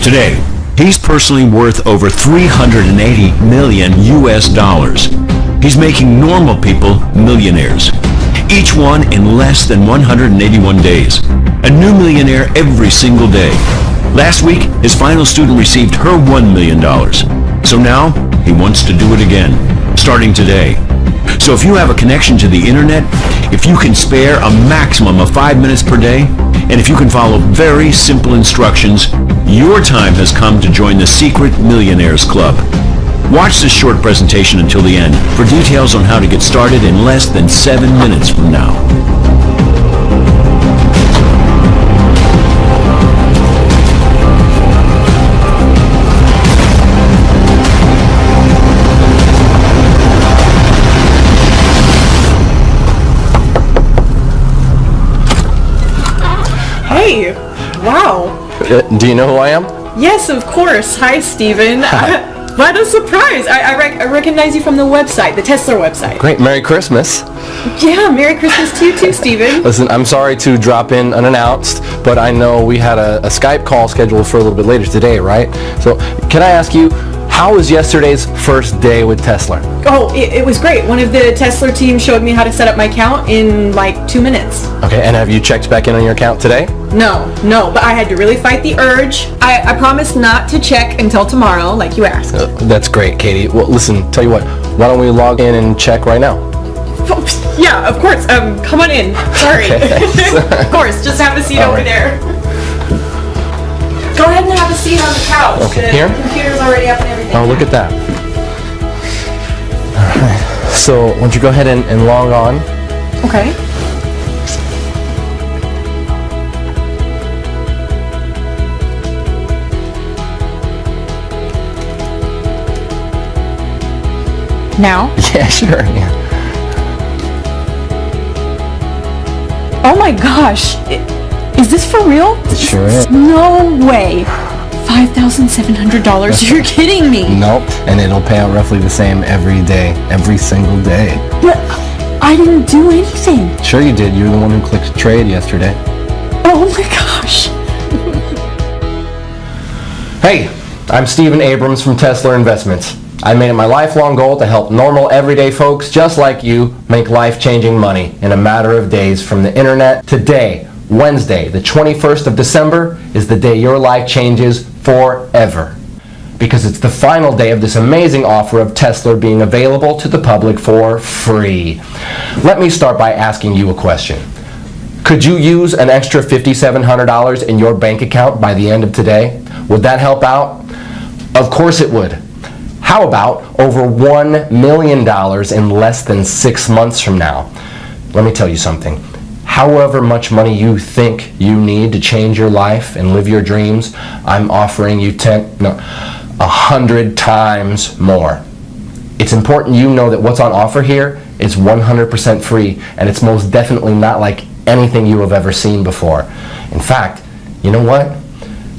Today, he's personally worth over $380 million US. He's making normal people millionaires. Each one in less than 181 days. A new millionaire every single day. Last week, his final student received her $1 million. So now, he wants to do it again, starting today. So if you have a connection to the internet, if you can spare a maximum of 5 minutes per day, and if you can follow very simple instructions, your time has come to join the Secret Millionaires Club. Watch this short presentation until the end for details on how to get started in less than 7 minutes from now. Hey, wow. Do you know who I am? Yes, of course. Hi, Steven. What a surprise. I recognize you from the website, the Tesla website. Great. Merry Christmas. Yeah, Merry Christmas to you too, Steven. Listen, I'm sorry to drop in unannounced, but I know we had a Skype call scheduled for a little bit later today, right? So can I ask you, how was yesterday's first day with Tesla? Oh, it was great. One of the Tesla team showed me how to set up my account in like 2 minutes. Okay, and have you checked back in on your account today? No, but I had to really fight the urge. I promised not to check until tomorrow, like you asked. That's great, Katie. Well, listen, tell you what, why don't we log in and check right now? Yeah, of course. Come on in. Sorry. Okay, Of course, just have a seat All over right. there. Go ahead and have a seat on the couch. Okay, The here? computer's already up and everything. Oh, look at that. All right. So, why don't you go ahead and log on? Okay. Now? Yeah, sure, yeah. Oh my gosh! Is this for real? It sure is. No way! $5,700? You're kidding me! Nope, and it'll pay out roughly the same every day, every single day. But I didn't do anything! Sure you did, you were the one who clicked trade yesterday. Oh my gosh! Hey, I'm Steven Abrams from Tesla Investments. I made it my lifelong goal to help normal, everyday folks just like you make life-changing money in a matter of days from the internet. Today, Wednesday, the 21st of December, is the day your life changes forever. Because it's the final day of this amazing offer of Tesla being available to the public for free. Let me start by asking you a question. Could you use an extra $5,700 in your bank account by the end of today? Would that help out? Of course it would. How about over $1 million in less than 6 months from now? Let me tell you something. However much money you think you need to change your life and live your dreams, I'm offering you 100 times more. It's important you know that what's on offer here is 100% free, and it's most definitely not like anything you have ever seen before. In fact, you know what?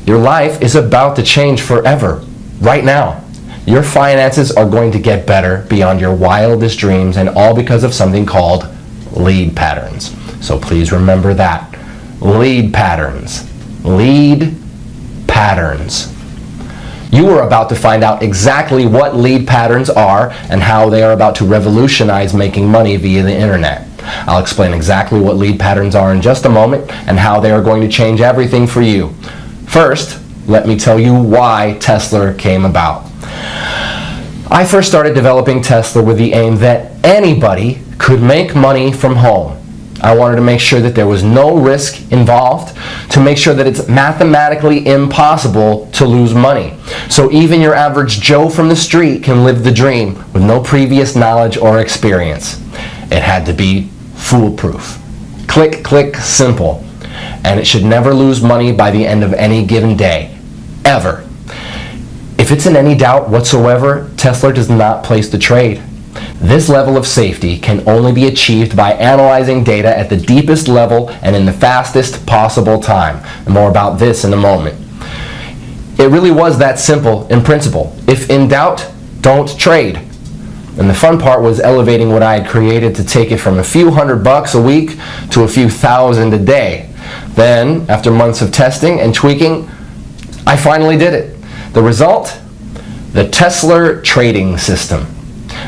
Your life is about to change forever, right now. Your finances are going to get better beyond your wildest dreams, and all because of something called lead patterns. So please remember that. Lead patterns. Lead patterns. You are about to find out exactly what lead patterns are and how they are about to revolutionize making money via the internet. I'll explain exactly what lead patterns are in just a moment and how they are going to change everything for you. First, let me tell you why Tesla came about. I first started developing Tesla with the aim that anybody could make money from home. I wanted to make sure that there was no risk involved, to make sure that it's mathematically impossible to lose money. So even your average Joe from the street can live the dream with no previous knowledge or experience. It had to be foolproof. Click, click, simple. And it should never lose money by the end of any given day. Ever. If it's in any doubt whatsoever, Tesla does not place the trade. This level of safety can only be achieved by analyzing data at the deepest level and in the fastest possible time. And more about this in a moment. It really was that simple in principle. If in doubt, don't trade. And the fun part was elevating what I had created to take it from a few $100 a week to a few thousand a day. Then, after months of testing and tweaking, I finally did it. The result? The Tesla trading system.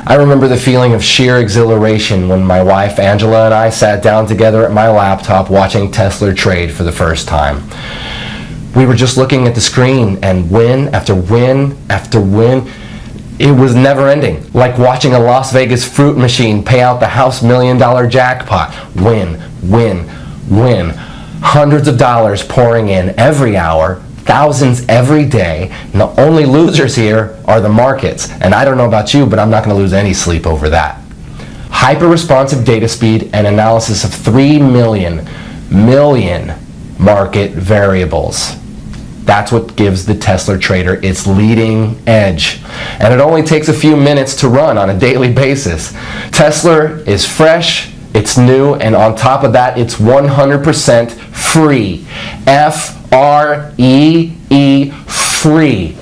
I remember the feeling of sheer exhilaration when my wife Angela and I sat down together at my laptop watching Tesla trade for the first time. We were just looking at the screen, and win after win after win. It was never ending, like watching a Las Vegas fruit machine pay out the house $1 million jackpot. Win, win, win. Hundreds of dollars pouring in every hour, thousands every day, and the only losers here are the markets. And I don't know about you, but I'm not going to lose any sleep over that. Hyper-responsive data speed and analysis of 3 million market variables. That's what gives the Tesla trader its leading edge. And it only takes a few minutes to run on a daily basis. Tesla is fresh, it's new, and on top of that, it's 100% free. F-R-E-E, free.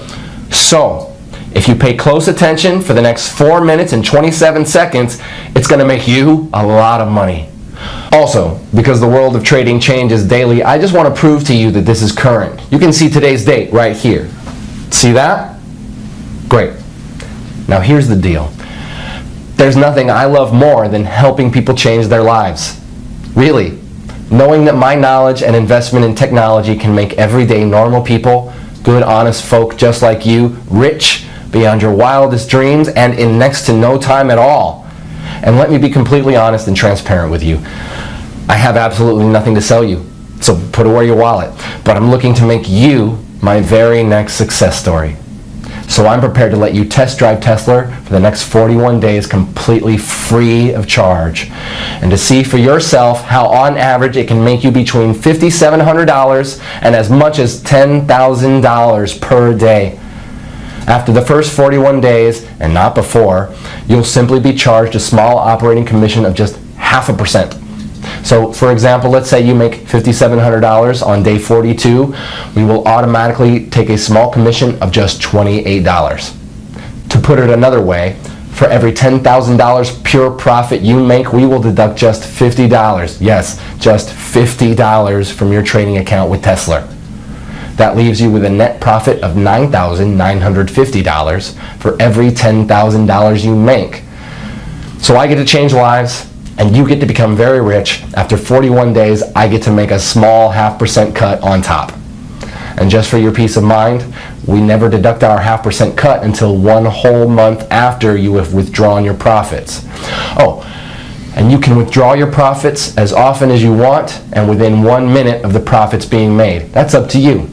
So, if you pay close attention for the next 4 minutes and 27 seconds, it's going to make you a lot of money. Also, because the world of trading changes daily, I just want to prove to you that this is current. You can see today's date right here. See that? Great. Now here's the deal. There's nothing I love more than helping people change their lives. Really. Knowing that my knowledge and investment in technology can make everyday normal people, good, honest folk just like you, rich beyond your wildest dreams and in next to no time at all. And let me be completely honest and transparent with you. I have absolutely nothing to sell you, so put away your wallet. But I'm looking to make you my very next success story. So I'm prepared to let you test drive Tesla for the next 41 days completely free of charge. And to see for yourself how on average it can make you between $5,700 and as much as $10,000 per day. After the first 41 days, and not before, you'll simply be charged a small operating commission of just 0.5%. So, for example, let's say you make $5,700 on day 42, we will automatically take a small commission of just $28. To put it another way, for every $10,000 pure profit you make, we will deduct just $50. Yes, just $50 from your trading account with Tesla. That leaves you with a net profit of $9,950 for every $10,000 you make. So I get to change lives, and you get to become very rich. After 41 days, I get to make a small 0.5% cut on top. And just for your peace of mind, we never deduct our 0.5% cut until 1 whole month after you have withdrawn your profits. Oh, and you can withdraw your profits as often as you want and within 1 minute of the profits being made. That's up to you.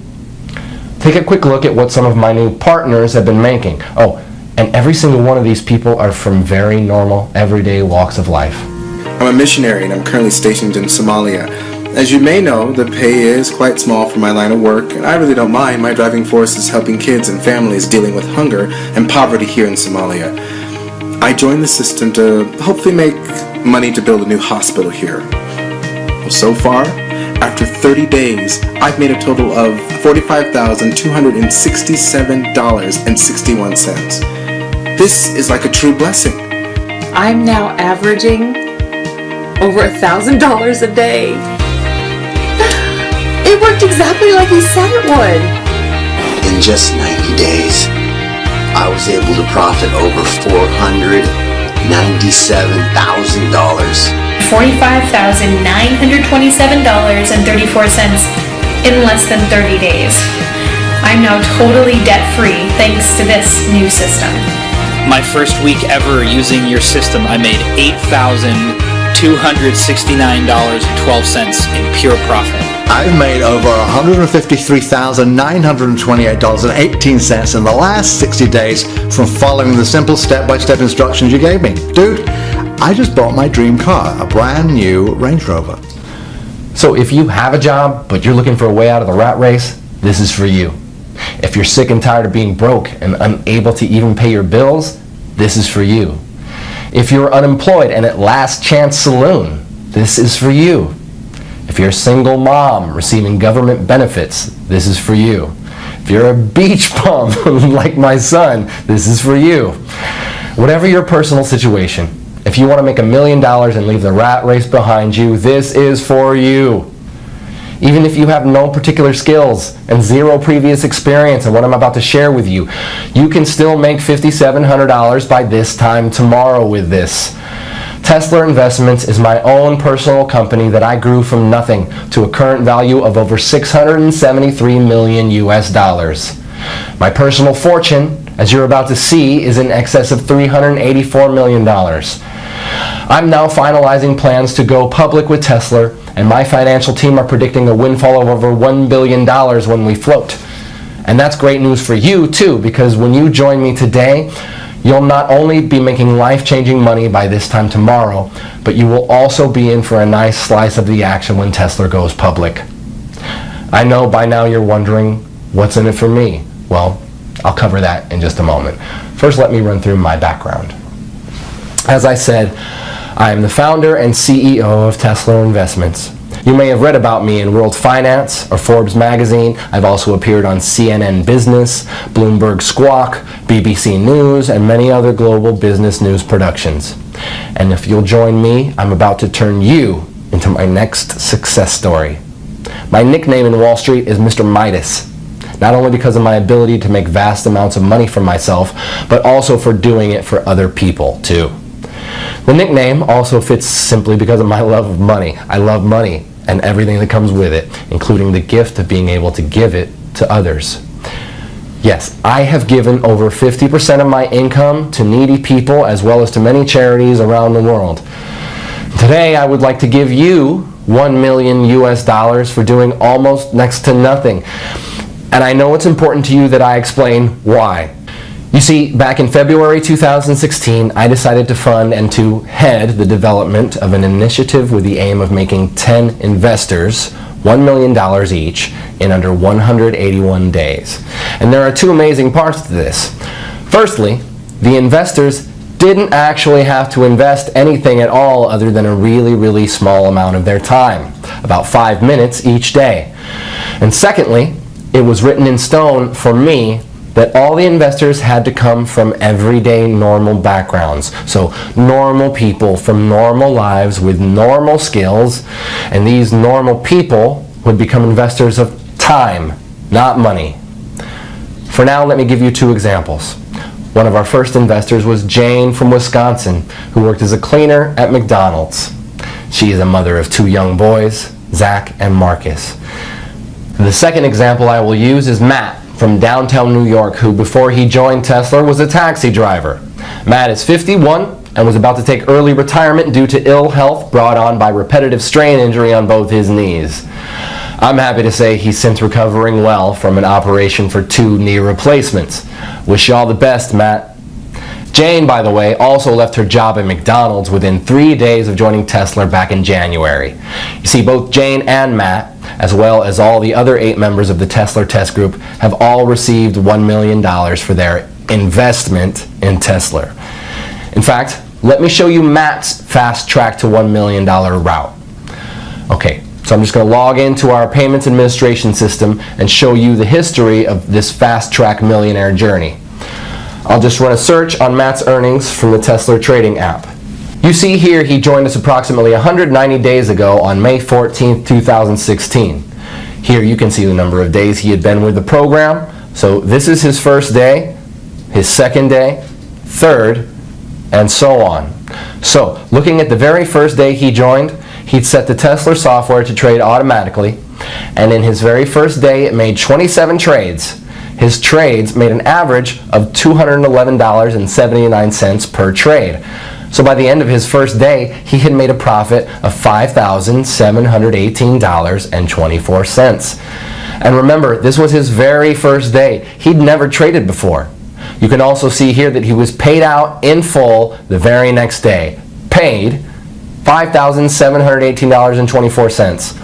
Take a quick look at what some of my new partners have been making. Oh, and every single one of these people are from very normal, everyday walks of life. I'm a missionary and I'm currently stationed in Somalia. As you may know, the pay is quite small for my line of work, and I really don't mind. My driving force is helping kids and families dealing with hunger and poverty here in Somalia. I joined the system to hopefully make money to build a new hospital here. Well, so far, after 30 days, I've made a total of $45,267.61. This is like a true blessing. I'm now averaging over $1,000 a day. It worked exactly like he said it would. In just 90 days, I was able to profit over $497,000. $45,927.34 in less than 30 days. I'm now totally debt-free thanks to this new system. My first week ever using your system, I made $8,269.12 in pure profit. I've made over $153,928.18 in the last 60 days from following the simple step-by-step instructions you gave me. Dude, I just bought my dream car, a brand new Range Rover. So if you have a job, but you're looking for a way out of the rat race, this is for you. If you're sick and tired of being broke and unable to even pay your bills, this is for you. If you're unemployed and at Last Chance Saloon, this is for you. If you're a single mom receiving government benefits, this is for you. If you're a beach bum like my son, this is for you. Whatever your personal situation, if you want to make $1 million and leave the rat race behind you, this is for you. Even if you have no particular skills and zero previous experience in what I'm about to share with you, you can still make $5,700 by this time tomorrow with this. Tesla Investments is my own personal company that I grew from nothing to a current value of over 673 million US dollars. My personal fortune, as you're about to see, is in excess of $384 million. I'm now finalizing plans to go public with Tesla, and my financial team are predicting a windfall of over $1 billion when we float. And that's great news for you too, because when you join me today, you'll not only be making life-changing money by this time tomorrow, but you will also be in for a nice slice of the action when Tesla goes public. I know by now you're wondering, what's in it for me? Well, I'll cover that in just a moment. First, let me run through my background. As I said, I am the founder and CEO of Tesla Investments. You may have read about me in World Finance or Forbes magazine. I've also appeared on CNN Business, Bloomberg Squawk, BBC News, and many other global business news productions. And if you'll join me, I'm about to turn you into my next success story. My nickname in Wall Street is Mr. Midas, not only because of my ability to make vast amounts of money for myself, but also for doing it for other people too. The nickname also fits simply because of my love of money. I love money and everything that comes with it, including the gift of being able to give it to others. Yes, I have given over 50% of my income to needy people as well as to many charities around the world. Today, I would like to give you $1 million US for doing almost next to nothing. And I know it's important to you that I explain why. You see, back in February 2016, I decided to fund and to head the development of an initiative with the aim of making 10 investors $1 million each in under 181 days. And there are two amazing parts to this. Firstly, the investors didn't actually have to invest anything at all other than a really small amount of their time, about 5 minutes each day. And secondly, it was written in stone for me that all the investors had to come from everyday normal backgrounds. So normal people from normal lives with normal skills, and these normal people would become investors of time, not money. For now, let me give you two examples. One of our first investors was Jane from Wisconsin, who worked as a cleaner at McDonald's. She is a mother of 2 young boys, Zach and Marcus. The second example I will use is Matt from downtown New York, who before he joined Tesla was a taxi driver. Matt is 51 and was about to take early retirement due to ill health brought on by repetitive strain injury on both his knees. I'm happy to say he's since recovering well from an operation for 2 knee replacements. Wish you all the best, Matt. Jane, by the way, also left her job at McDonald's within 3 days of joining Tesla back in January. You see, both Jane and Matt, as well as all the other 8 members of the Tesla Test Group, have all received $1 million for their investment in Tesla. In fact, let me show you Matt's fast track to $1 million route. Okay, so I'm just going to log into our payments administration system and show you the history of this fast track millionaire journey. I'll just run a search on Matt's earnings from the Tesla trading app. You see here he joined us approximately 190 days ago on May 14, 2016. Here you can see the number of days he had been with the program. So this is his first day, his second day, third, and so on. So looking at the very first day he joined, he'd set the Tesla software to trade automatically, and in his very first day it made 27 trades. His trades made an average of $211.79 per trade. So by the end of his first day, he had made a profit of $5,718.24. And remember, this was his very first day. He'd never traded before. You can also see here that he was paid out in full the very next day. Paid $5,718.24.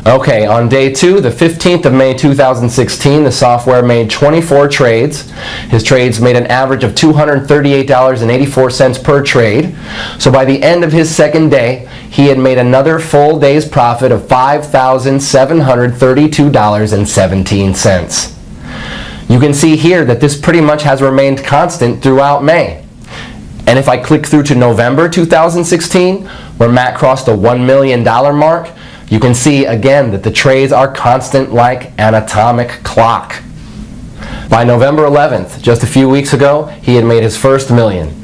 Okay, on day 2, the 15th of May 2016, the software made 24 trades. His trades made an average of $238.84 per trade. So by the end of his second day, he had made another full day's profit of $5,732.17. You can see here that this pretty much has remained constant throughout May. And if I click through to November 2016, where Matt crossed the $1 million mark, You can see again that the trades are constant like an atomic clock. By November 11th, just a few weeks ago, he had made his first million.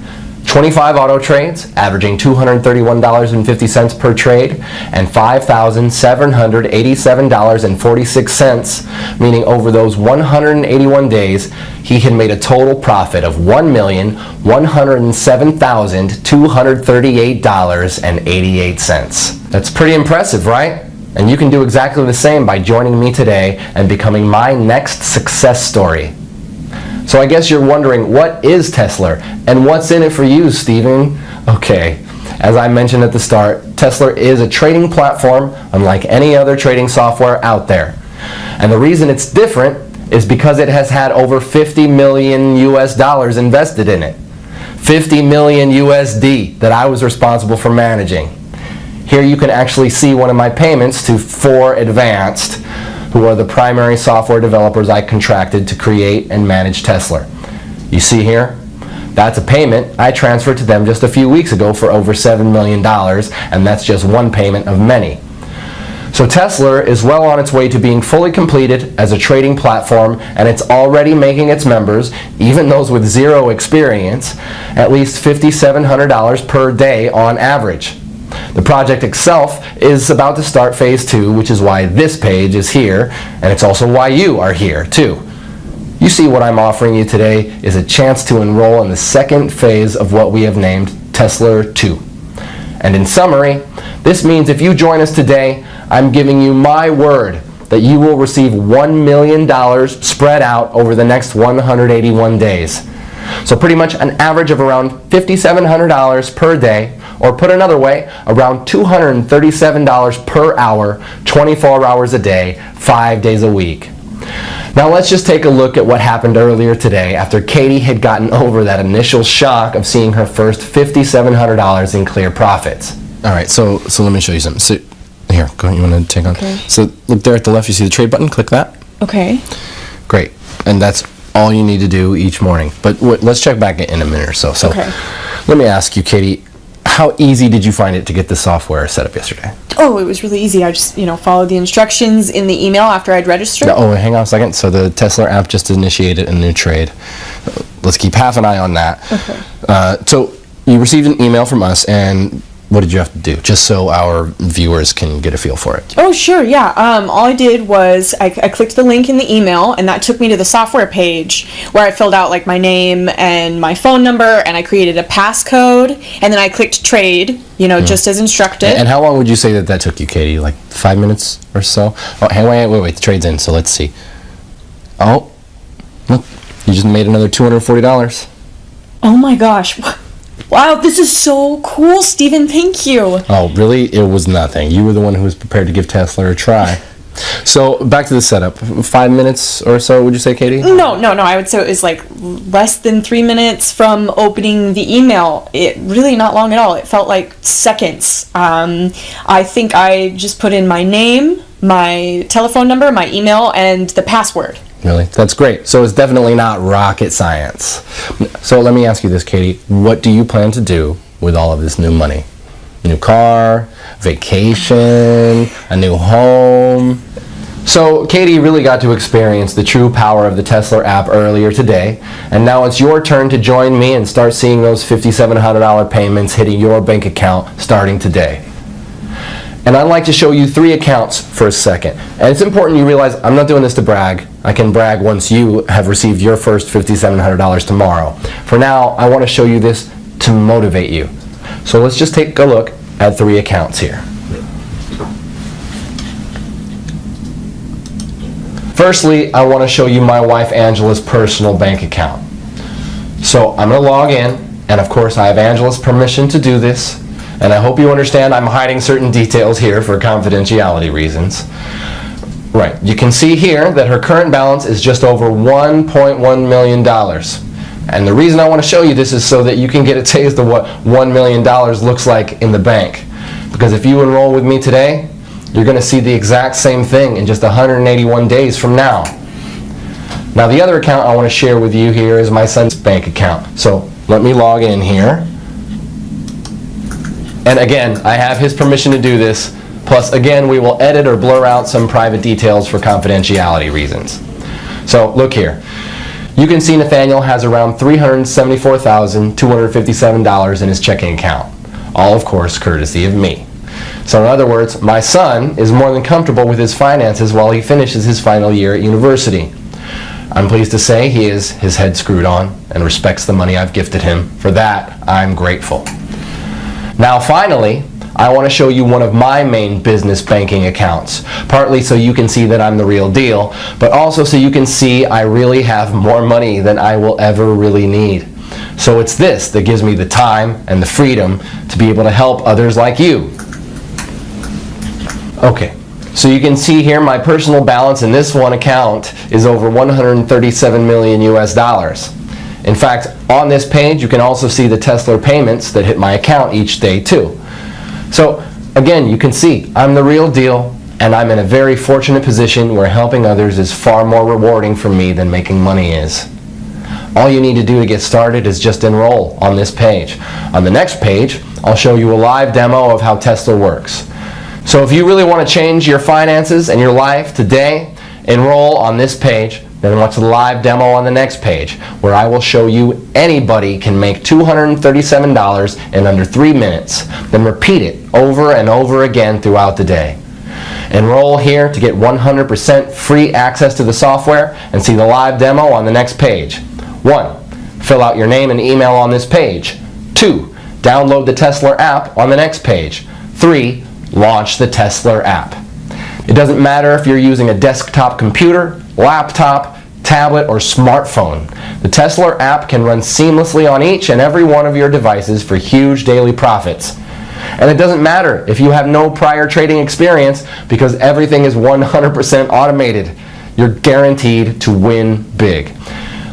25 auto trades, averaging $231.50 per trade, and $5,787.46, meaning over those 181 days, he had made a total profit of $1,107,238.88. That's pretty impressive, right? And you can do exactly the same by joining me today and becoming my next success story. So I guess you're wondering, what is Tesla and what's in it for you, Steven? Okay, as I mentioned at the start, Tesla is a trading platform unlike any other trading software out there. And the reason it's different is because it has had over 50 million US dollars invested in it. 50 million USD that I was responsible for managing. Here you can actually see one of my payments to 4Advanced, who are the primary software developers I contracted to create and manage Tesla. You see here? That's a payment I transferred to them just a few weeks ago for over $7 million, and that's just one payment of many. So Tesla is well on its way to being fully completed as a trading platform, and it's already making its members, even those with zero experience, at least $5,700 per day on average. The project itself is about to start phase 2, which is why this page is here, and it's also why you are here too. You see, what I'm offering you today is a chance to enroll in the second phase of what we have named Tesla 2. And in summary, this means if you join us today, I'm giving you my word that you will receive $1 million spread out over the next 181 days. So pretty much an average of around $5,700 per day, or put another way, around $237 per hour, 24 hours a day, 5 days a week. Now let's just take a look at what happened earlier today after Katie had gotten over that initial shock of seeing her first $5,700 in clear profits. All right, so let me show you something. So here, go ahead, you want to take on? Okay. So look there at the left, you see the trade button, click that. Okay. Great, and that's all you need to do each morning. But let's check back in a minute or so. So Okay. let me ask you, Katie, how easy did you find it to get the software set up yesterday? Oh, it was really easy. I just, followed the instructions in the email after I'd registered. Oh, hang on a second. So the Tesla app just initiated a new trade. Let's keep half an eye on that. Okay. So you received an email from us, and what did you have to do? Just so our viewers can get a feel for it. Oh, sure, yeah. All I did was I clicked the link in the email, and that took me to the software page where I filled out like my name and my phone number, and I created a passcode, and then I clicked trade, just as instructed. And how long would you say that took you, Katie? Like 5 minutes or so? Oh, hey, wait, the trade's in, so let's see. Oh, look, you just made another $240. Oh my gosh. Wow, this is so cool, Steven. Thank you. Oh, really? It was nothing. You were the one who was prepared to give Tesla a try. So, back to the setup. 5 minutes or so, would you say, Katie? No. I would say it was like less than 3 minutes from opening the email. It really not long at all. It felt like seconds. I think I just put in my name, my telephone number, my email, and the password. Really? That's great. So it's definitely not rocket science. So let me ask you this, Katie. What do you plan to do with all of this new money? New car, vacation, a new home? So Katie really got to experience the true power of the Tesla app earlier today, and now it's your turn to join me and start seeing those $5,700 payments hitting your bank account starting today. And I'd like to show you 3 accounts for a second. And it's important you realize I'm not doing this to brag. I can brag once you have received your first $5,700 tomorrow. For now, I want to show you this to motivate you. So let's just take a look at 3 accounts here. Firstly, I want to show you my wife Angela's personal bank account. So I'm going to log in, and of course I have Angela's permission to do this. And I hope you understand I'm hiding certain details here for confidentiality reasons. Right, you can see here that her current balance is just over $1.1 million. And the reason I want to show you this is so that you can get a taste of what $1 million looks like in the bank. Because if you enroll with me today, you're going to see the exact same thing in just 181 days from now. Now the other account I want to share with you here is my son's bank account. So let me log in here. And again, I have his permission to do this. Plus, again, we will edit or blur out some private details for confidentiality reasons. So, look here. You can see Nathaniel has around $374,257 in his checking account. All, of course, courtesy of me. So in other words, my son is more than comfortable with his finances while he finishes his final year at university. I'm pleased to say he has his head screwed on and respects the money I've gifted him. For that, I'm grateful. Now finally, I want to show you one of my main business banking accounts, partly so you can see that I'm the real deal, but also so you can see I really have more money than I will ever really need. So it's this that gives me the time and the freedom to be able to help others like you. Okay, so you can see here my personal balance in this one account is over 137 million US dollars. In fact, on this page you can also see the Tesla payments that hit my account each day too. So again, you can see I'm the real deal, and I'm in a very fortunate position where helping others is far more rewarding for me than making money is. All you need to do to get started is just enroll on this page. On the next page, I'll show you a live demo of how Tesla works. So if you really want to change your finances and your life today, enroll on this page, then watch the live demo on the next page, where I will show you anybody can make $237 in under 3 minutes, then repeat it over and over again throughout the day. Enroll here to get 100% free access to the software and see the live demo on the next page. 1. Fill out your name and email on this page. 2. Download the Tesla app on the next page. 3. Launch the Tesla app. It doesn't matter if you're using a desktop computer, laptop, tablet, or smartphone. The Tesla app can run seamlessly on each and every one of your devices for huge daily profits. And it doesn't matter if you have no prior trading experience, because everything is 100% automated. You're guaranteed to win big.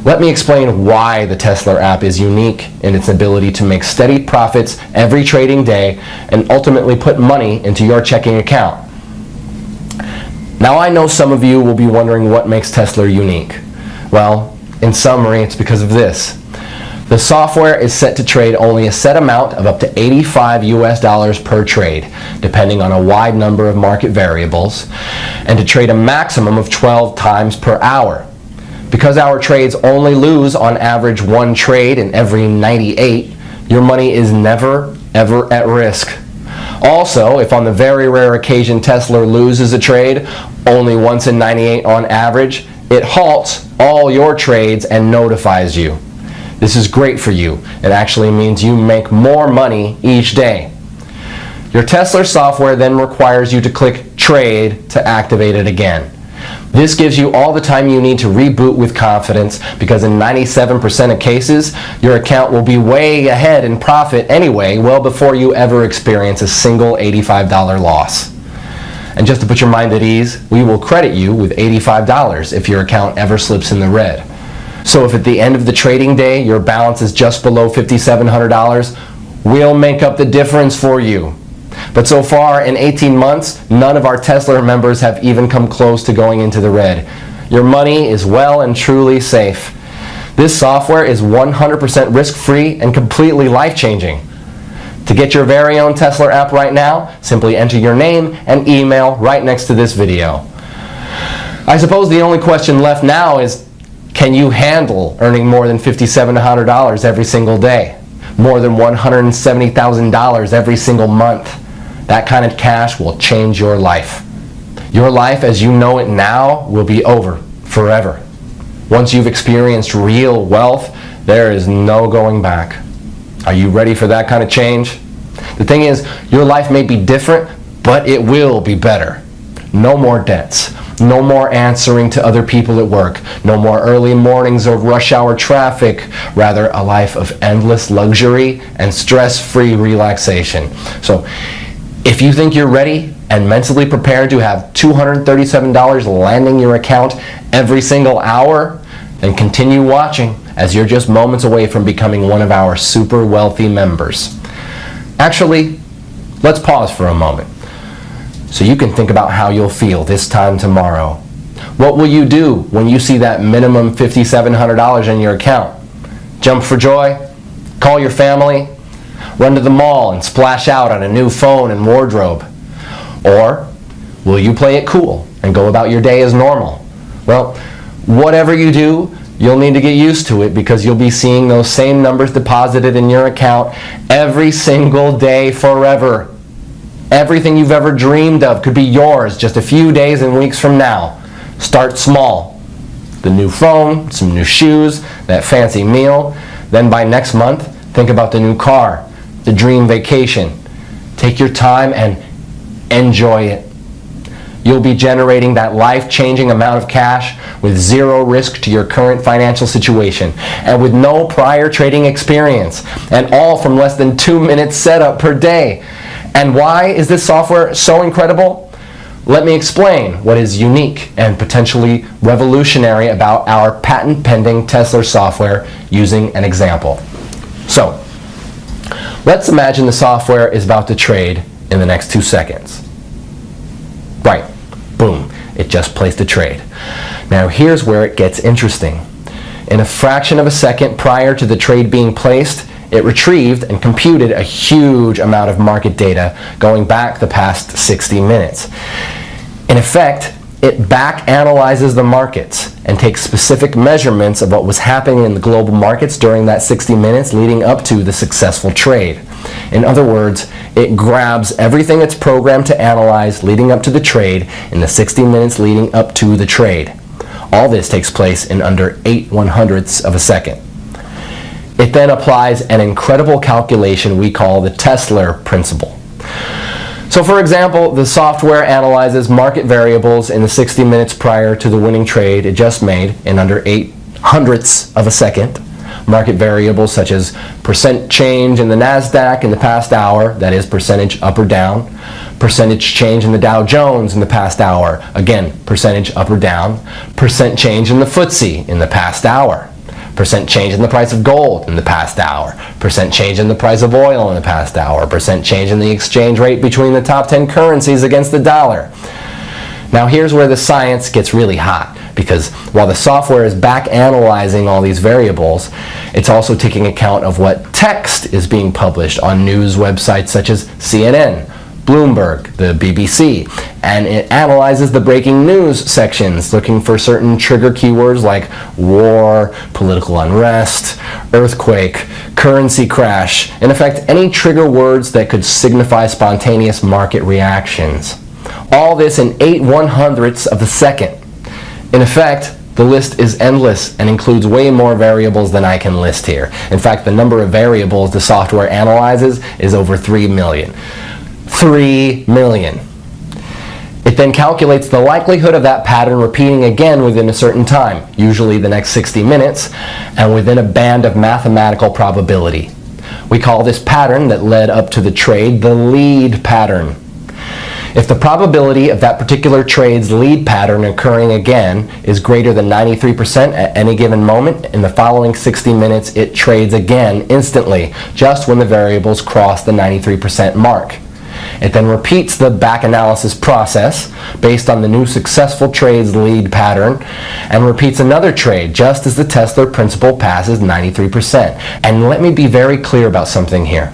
Let me explain why the Tesla app is unique in its ability to make steady profits every trading day and ultimately put money into your checking account. Now I know some of you will be wondering what makes Tesla unique. Well, in summary, it's because of this. The software is set to trade only a set amount of up to $85 US per trade, depending on a wide number of market variables, and to trade a maximum of 12 times per hour. Because our trades only lose on average 1 trade in every 98, your money is never, ever at risk. Also, if on the very rare occasion Tesla loses a trade, only once in 98 on average, it halts all your trades and notifies you. This is great for you. It actually means you make more money each day. Your Tesla software then requires you to click Trade to activate it again. This gives you all the time you need to reboot with confidence, because in 97% of cases, your account will be way ahead in profit anyway, well before you ever experience a single $85 loss. And just to put your mind at ease, we will credit you with $85 if your account ever slips in the red. So if at the end of the trading day your balance is just below $5,700, we'll make up the difference for you. But so far, in 18 months, none of our Tesla members have even come close to going into the red. Your money is well and truly safe. This software is 100% risk-free and completely life-changing. To get your very own Tesla app right now, simply enter your name and email right next to this video. I suppose the only question left now is, can you handle earning more than $5,700 every single day? More than $170,000 every single month? That kind of cash will change your life. Your life as you know it now will be over forever. Once you've experienced real wealth, there is no going back. Are you ready for that kind of change? The thing is, your life may be different, but it will be better. No more debts. No more answering to other people at work. No more early mornings or rush hour traffic. Rather, a life of endless luxury and stress-free relaxation. So, if you think you're ready and mentally prepared to have $237 landing your account every single hour, then continue watching, as you're just moments away from becoming one of our super wealthy members. Actually, let's pause for a moment so you can think about how you'll feel this time tomorrow. What will you do when you see that minimum $5,700 in your account? Jump for joy? Call your family? Run to the mall and splash out on a new phone and wardrobe? Or will you play it cool and go about your day as normal? Well, whatever you do, you'll need to get used to it because you'll be seeing those same numbers deposited in your account every single day forever. Everything you've ever dreamed of could be yours just a few days and weeks from now. Start small. The new phone, some new shoes, that fancy meal. Then by next month, think about the new car, the dream vacation. Take your time and enjoy it. You'll be generating that life-changing amount of cash with zero risk to your current financial situation and with no prior trading experience, and all from less than 2 minutes setup per day. And why is this software so incredible? Let me explain what is unique and potentially revolutionary about our patent-pending Tesla software using an example. So, let's imagine the software is about to trade in the next 2 seconds. Right. Boom. It just placed a trade. Now here's where it gets interesting. In a fraction of a second prior to the trade being placed, it retrieved and computed a huge amount of market data going back the past 60 minutes. In effect, it back analyzes the markets and takes specific measurements of what was happening in the global markets during that 60 minutes leading up to the successful trade. In other words, it grabs everything it's programmed to analyze leading up to the trade in the 60 minutes leading up to the trade. All this takes place in under 8/100ths of a second. It then applies an incredible calculation we call the Tesla principle. So for example, the software analyzes market variables in the 60 minutes prior to the winning trade it just made in under 8/100ths of a second. Market variables such as percent change in the NASDAQ in the past hour, that is percentage up or down, percentage change in the Dow Jones in the past hour, again percentage up or down, percent change in the FTSE in the past hour, percent change in the price of gold in the past hour, percent change in the price of oil in the past hour, percent change in the exchange rate between the top 10 currencies against the dollar. Now here's where the science gets really hot, because while the software is back analyzing all these variables, it's also taking account of what text is being published on news websites such as CNN, Bloomberg, the BBC, and it analyzes the breaking news sections looking for certain trigger keywords like war, political unrest, earthquake, currency crash, in effect any trigger words that could signify spontaneous market reactions. All this in 8/100ths of a second. In effect, the list is endless and includes way more variables than I can list here. In fact, the number of variables the software analyzes is over 3 million. 3 million. It then calculates the likelihood of that pattern repeating again within a certain time, usually the next 60 minutes, and within a band of mathematical probability. We call this pattern that led up to the trade the lead pattern. If the probability of that particular trade's lead pattern occurring again is greater than 93% at any given moment, in the following 60 minutes it trades again instantly, just when the variables cross the 93% mark. It then repeats the back analysis process based on the new successful trade's lead pattern and repeats another trade just as the Tesla principle passes 93%. And let me be very clear about something here.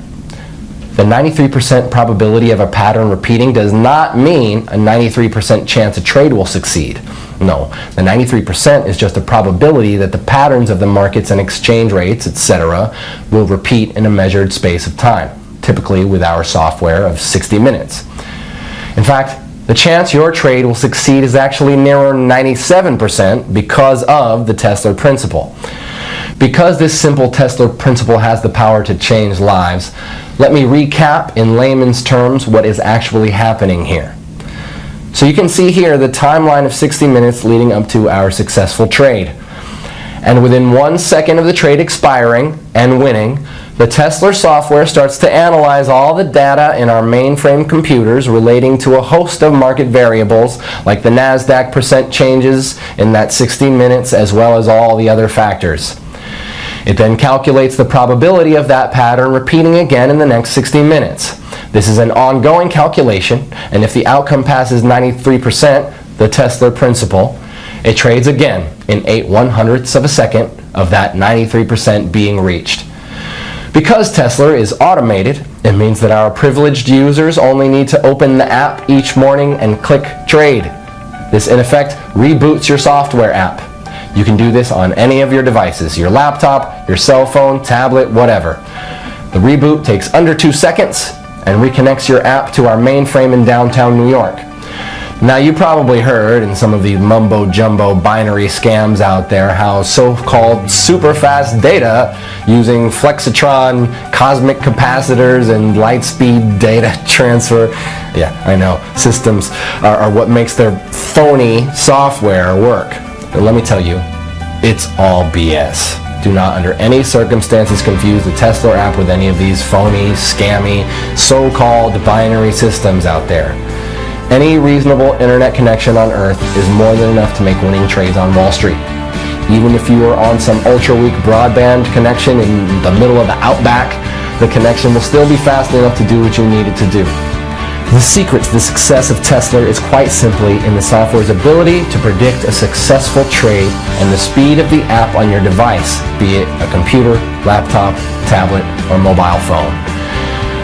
The 93% probability of a pattern repeating does not mean a 93% chance a trade will succeed. No, the 93% is just a probability that the patterns of the markets and exchange rates, etc., will repeat in a measured space of time, typically with our software of 60 minutes. In fact, the chance your trade will succeed is actually nearer 97% because of the Tesla principle. Because this simple Tesla principle has the power to change lives, let me recap in layman's terms what is actually happening here. So you can see here the timeline of 60 minutes leading up to our successful trade. And within 1 second of the trade expiring and winning, the Tesla software starts to analyze all the data in our mainframe computers relating to a host of market variables like the NASDAQ percent changes in that 60 minutes as well as all the other factors. It then calculates the probability of that pattern repeating again in the next 60 minutes. This is an ongoing calculation, and if the outcome passes 93%, the Tesla principle, it trades again in 8/100ths of a second of that 93% being reached. Because Tesla is automated, it means that our privileged users only need to open the app each morning and click trade. This in effect reboots your software app. You can do this on any of your devices, your laptop, your cell phone, tablet, whatever. The reboot takes under 2 seconds and reconnects your app to our mainframe in downtown New York. Now you probably heard in some of these mumbo-jumbo binary scams out there how so-called super fast data using flexitron, cosmic capacitors, and light-speed data transfer, yeah, I know, systems are what makes their phony software work. But let me tell you, it's all BS. Do not under any circumstances confuse the Tesla app with any of these phony, scammy, so-called binary systems out there. Any reasonable internet connection on Earth is more than enough to make winning trades on Wall Street. Even if you are on some ultra-weak broadband connection in the middle of the outback, the connection will still be fast enough to do what you need it to do. The secret to the success of Tesla is quite simply in the software's ability to predict a successful trade and the speed of the app on your device, be it a computer, laptop, tablet, or mobile phone.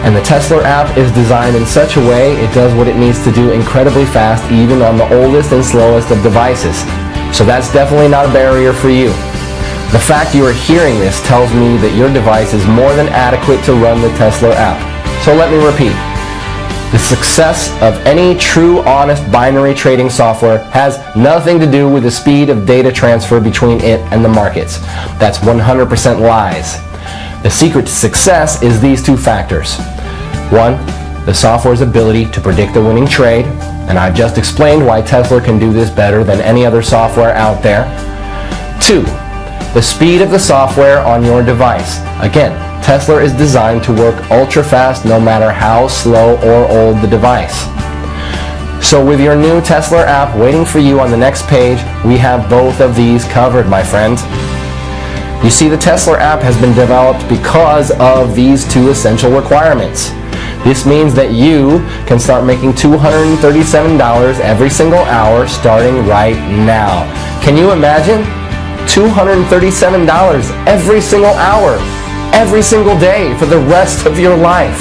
And the Tesla app is designed in such a way it does what it needs to do incredibly fast even on the oldest and slowest of devices. So that's definitely not a barrier for you. The fact you are hearing this tells me that your device is more than adequate to run the Tesla app. So let me repeat. The success of any true, honest binary trading software has nothing to do with the speed of data transfer between it and the markets. That's 100% lies. The secret to success is these 2 factors. 1, the software's ability to predict the winning trade, and I've just explained why Tesla can do this better than any other software out there. 2, the speed of the software on your device. Again, Tesla is designed to work ultra fast no matter how slow or old the device. So with your new Tesla app waiting for you on the next page, we have both of these covered, my friend. You see, the Tesla app has been developed because of these 2 essential requirements. This means that you can start making $237 every single hour starting right now. Can you imagine? $237 every single hour, every single day for the rest of your life.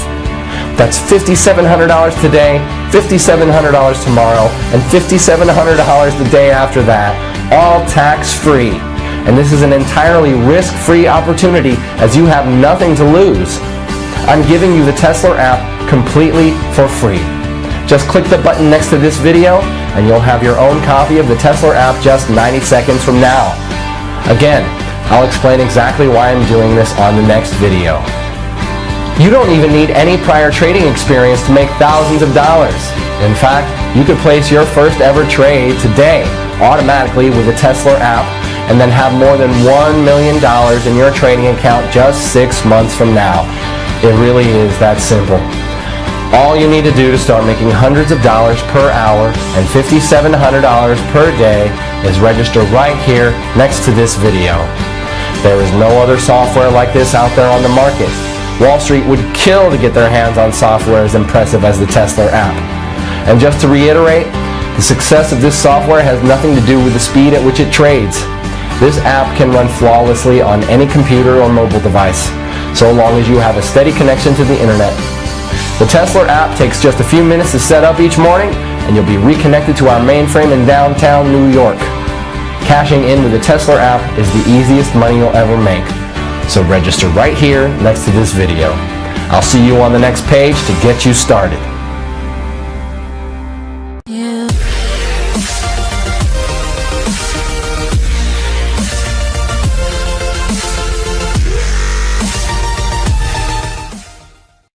That's $5,700 today, $5,700 tomorrow, and $5,700 the day after that, all tax-free. And this is an entirely risk-free opportunity as you have nothing to lose. I'm giving you the Tesla app completely for free. Just click the button next to this video and you'll have your own copy of the Tesla app just 90 seconds from now. Again, I'll explain exactly why I'm doing this on the next video. You don't even need any prior trading experience to make thousands of dollars. In fact, you could place your first ever trade today automatically with the Tesla app and then have more than $1 million in your trading account just 6 months from now. It really is that simple. All you need to do to start making hundreds of dollars per hour and $5,700 per day is register right here next to this video. There is no other software like this out there on the market. Wall Street would kill to get their hands on software as impressive as the Tesla app. And just to reiterate, the success of this software has nothing to do with the speed at which it trades. This app can run flawlessly on any computer or mobile device, so long as you have a steady connection to the internet. The Tesla app takes just a few minutes to set up each morning, and you'll be reconnected to our mainframe in downtown New York. Cashing in with the Tesla app is the easiest money you'll ever make. So register right here next to this video. I'll see you on the next page to get you started. Yeah.